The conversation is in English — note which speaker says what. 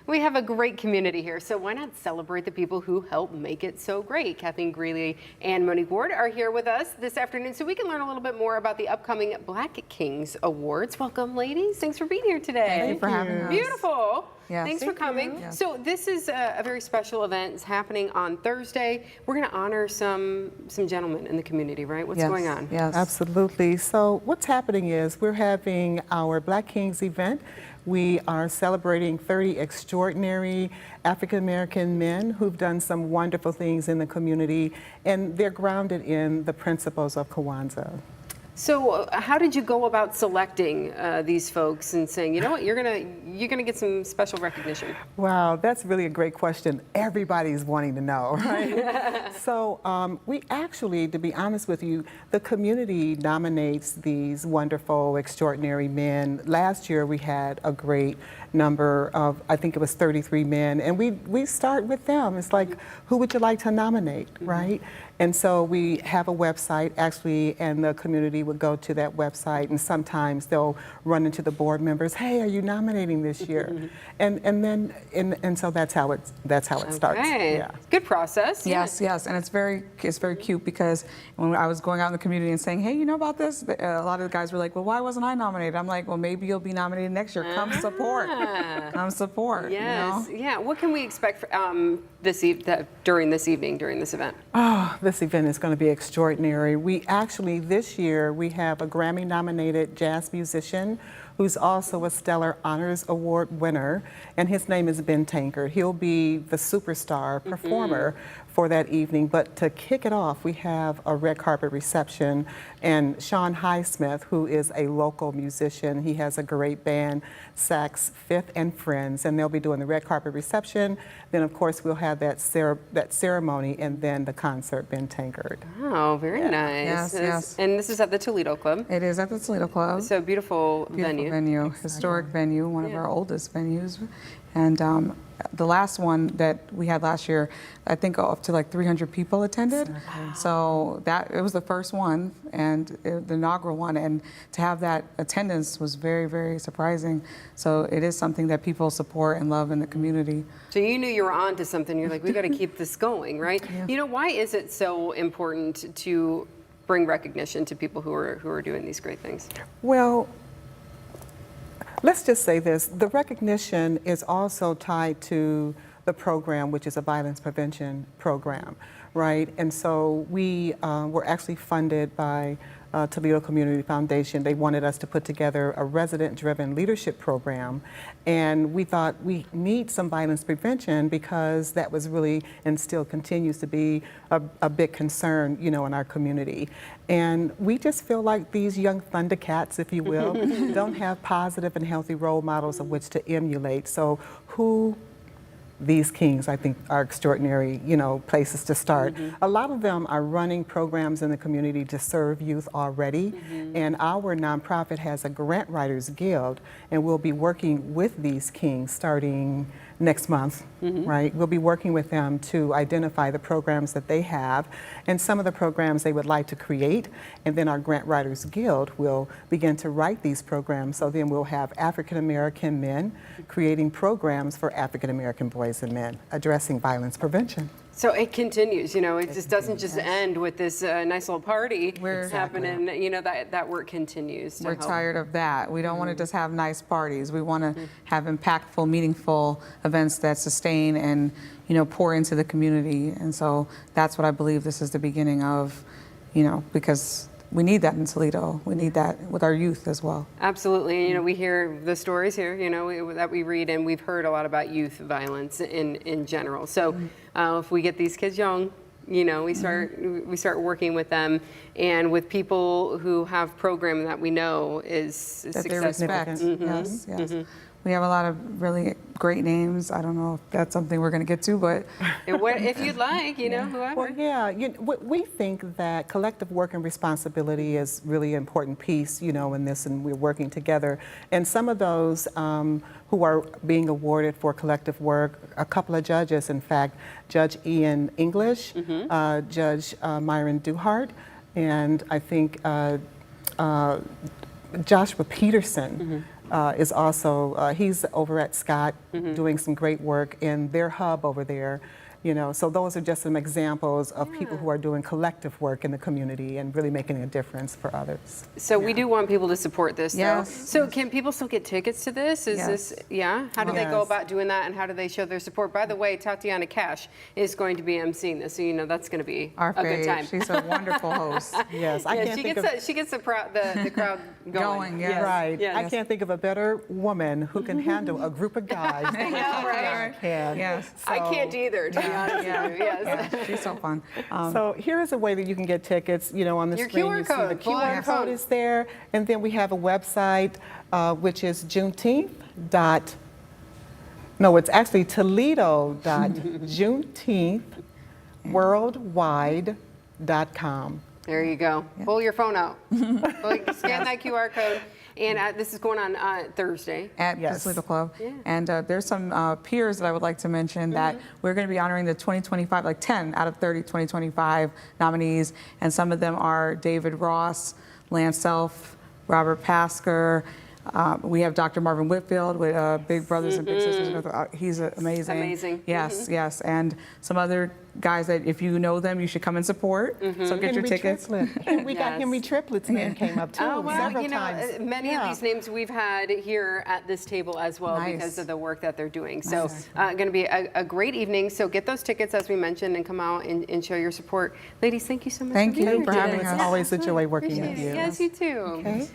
Speaker 1: We have a great community here, so why not celebrate the people who help make it so great? Kathleen Greeley and Monique Ward are here with us this afternoon so we can learn a little bit more about the upcoming Black Kings Awards. Welcome, ladies. Thanks for being here today.
Speaker 2: Thank you for having us.
Speaker 1: Beautiful.
Speaker 2: Yes.
Speaker 1: Thanks for coming.
Speaker 2: Yes.
Speaker 1: So this is a very special event. It's happening on Thursday. We're going to honor some gentlemen in the community, right? What's going on?
Speaker 2: Yes,
Speaker 3: Absolutely. So what's happening is we're having our Black Kings event. We are celebrating 30 extraordinary African-American men who've done some wonderful things in the community, and they're grounded in the principles of Kwanzaa.
Speaker 1: So how did you go about selecting these folks and saying, you know what, you're gonna get some special recognition?
Speaker 3: Wow, that's really a great question. Everybody's wanting to know, right? So we actually, to be honest with you, the community nominates these wonderful, extraordinary men. Last year we had a great number of, I think it was 33 men, and we start with them. It's like, who would you like to nominate, right? And so we have a website actually, and the community would go to that website, and sometimes they'll run into the board members, hey, are you nominating this year? And so that's how it starts.
Speaker 1: Okay.
Speaker 3: Yeah.
Speaker 1: Good process.
Speaker 2: yes, yes, and it's very cute because when I was going out in the community and saying, hey, you know about this? A lot of the guys were like, well, why wasn't I nominated? I'm like, well, maybe you'll be nominated next year. Come support. Come support.
Speaker 1: Yes.
Speaker 2: You know?
Speaker 1: Yeah. What can we expect for, during this evening, during this event?
Speaker 3: Oh, this event is going to be extraordinary. We actually, this year, we have a Grammy-nominated jazz musician who's also a Stellar Honors Award winner, and his name is Ben Tankard. He'll be the superstar performer for that evening, but to kick it off, we have a red carpet reception, and Sean Highsmith, who is a local musician, he has a great band, Sax Fifth and Friends, and they'll be doing the red carpet reception. Then, of course, we'll have that ceremony, and then the concert, Ben Tankard.
Speaker 1: Oh, very nice.
Speaker 2: Yes, yes.
Speaker 1: And this is at the Toledo Club.
Speaker 2: It is at the Toledo Club.
Speaker 1: So beautiful venue.
Speaker 2: Historic venue, one of our oldest venues. And the last one that we had last year, I think up to like 300 people attended. So it was the first one and the inaugural one, and to have that attendance was very, very surprising. So it is something that people support and love in the community.
Speaker 1: So you knew you were on to something. You're like, we got to keep this going, right?
Speaker 2: Yeah.
Speaker 1: You know, why is it so important to bring recognition to people who are doing these great things?
Speaker 3: Well, let's just say this, the recognition is also tied to the program, which is a violence prevention program, right? And so we were actually funded by Toledo Community Foundation. They wanted us to put together a resident-driven leadership program, and we thought we need some violence prevention because that was really, and still continues to be, a big concern, you know, in our community. And we just feel like these young Thundercats, if you will, don't have positive and healthy role models of which to emulate. So these kings, I think, are extraordinary, you know, places to start. A lot of them are running programs in the community to serve youth already, and our nonprofit has a grant writers guild, and we'll be working with these kings starting next month, right? We'll be working with them to identify the programs that they have and some of the programs they would like to create, and then our Grant Writers Guild will begin to write these programs. So then we'll have African American men creating programs for African American boys and men addressing violence prevention.
Speaker 1: So it continues, you know, it just doesn't just end with this nice little party that's happening, you know, that work continues.
Speaker 2: We're tired of that. We don't want to just have nice parties. We want to have impactful, meaningful events that sustain and, you know, pour into the community. And so that's what I believe this is the beginning of, you know, because we need that in Toledo. We need that with our youth as well.
Speaker 1: Absolutely. You know, we hear the stories here, you know, that we read, and we've heard a lot about youth violence in general. So if we get these kids young, you know, we start working with them and with people who have programming that we know is
Speaker 2: That they
Speaker 1: successful.
Speaker 2: respect. Yes, yes. We have a lot of really great names. I don't know if that's something we're going to get to, but
Speaker 1: if you'd like, you know, whoever.
Speaker 3: Well, yeah, we think that collective work and responsibility is really an important piece, you know, in this, and we're working together. And some of those who are being awarded for collective work, a couple of judges, in fact, Judge Ian English, Judge Myron Duhart, and I think Joshua Peterson is also, he's over at Scott doing some great work in their hub over there. So those are just some examples of people who are doing collective work in the community and really making a difference for others.
Speaker 1: So we do want people to support this,
Speaker 2: Yes.
Speaker 1: though. So can people still get tickets to this? Is this, how do they go
Speaker 3: Yes.
Speaker 1: about doing that, and how do they show their support? By the way, TaTiana Cash is going to be emceeing this, so that's going to be
Speaker 2: Our
Speaker 1: a good time.
Speaker 2: She's a wonderful host.
Speaker 3: Yes, I
Speaker 1: Yeah,
Speaker 3: can't
Speaker 1: she
Speaker 3: think
Speaker 1: gets
Speaker 3: of...
Speaker 1: the crowd going.
Speaker 2: Yes.
Speaker 3: Right.
Speaker 1: Yes.
Speaker 3: I can't think of a better woman who can handle a group of guys than
Speaker 1: right?
Speaker 3: TaTiana can.
Speaker 2: Yes.
Speaker 1: I can't either, to be honest with you. Yes.
Speaker 2: Yeah, she's so fun.
Speaker 3: So here is a way that you can get tickets. On the
Speaker 1: Your
Speaker 3: screen
Speaker 1: QR
Speaker 3: you see the
Speaker 1: code. Pull out your
Speaker 3: QR code
Speaker 1: phone.
Speaker 3: is there, and then we have a website which is Juneteenth dot. No, it's actually Toledo.Juneteenthworldwide.com.
Speaker 1: There you go. Pull your phone out. Scan that QR code. And this is going on Thursday.
Speaker 2: At the
Speaker 3: Yes.
Speaker 2: Toledo Club. And there's some peers that I would like to mention that we're going to be honoring the 2025, like 10 out of 30 2025 nominees. And some of them are David Ross, Lance Self, Robert Pasker. We have Dr. Marvin Whitfield with Big Brothers and Big Sisters. He's amazing.
Speaker 1: Amazing.
Speaker 2: Yes, yes. And some other guys that if you know them, you should come and support. So get your tickets.
Speaker 3: And we got
Speaker 1: Yes.
Speaker 3: Henry Triplets name came up too
Speaker 1: Oh, well,
Speaker 3: several times.
Speaker 1: many of these names we've had here at this table as well
Speaker 2: Nice.
Speaker 1: because of the work that they're doing. So going to be a great evening. So get those tickets, as we mentioned, and come out and show your support. Ladies, thank you so much
Speaker 2: Thank
Speaker 1: for being
Speaker 2: you
Speaker 1: here
Speaker 2: for
Speaker 1: today.
Speaker 2: having us.
Speaker 3: It's always a joy working
Speaker 1: Appreciate
Speaker 3: with
Speaker 1: it.
Speaker 3: you.
Speaker 1: Yes, you too.
Speaker 3: Okay.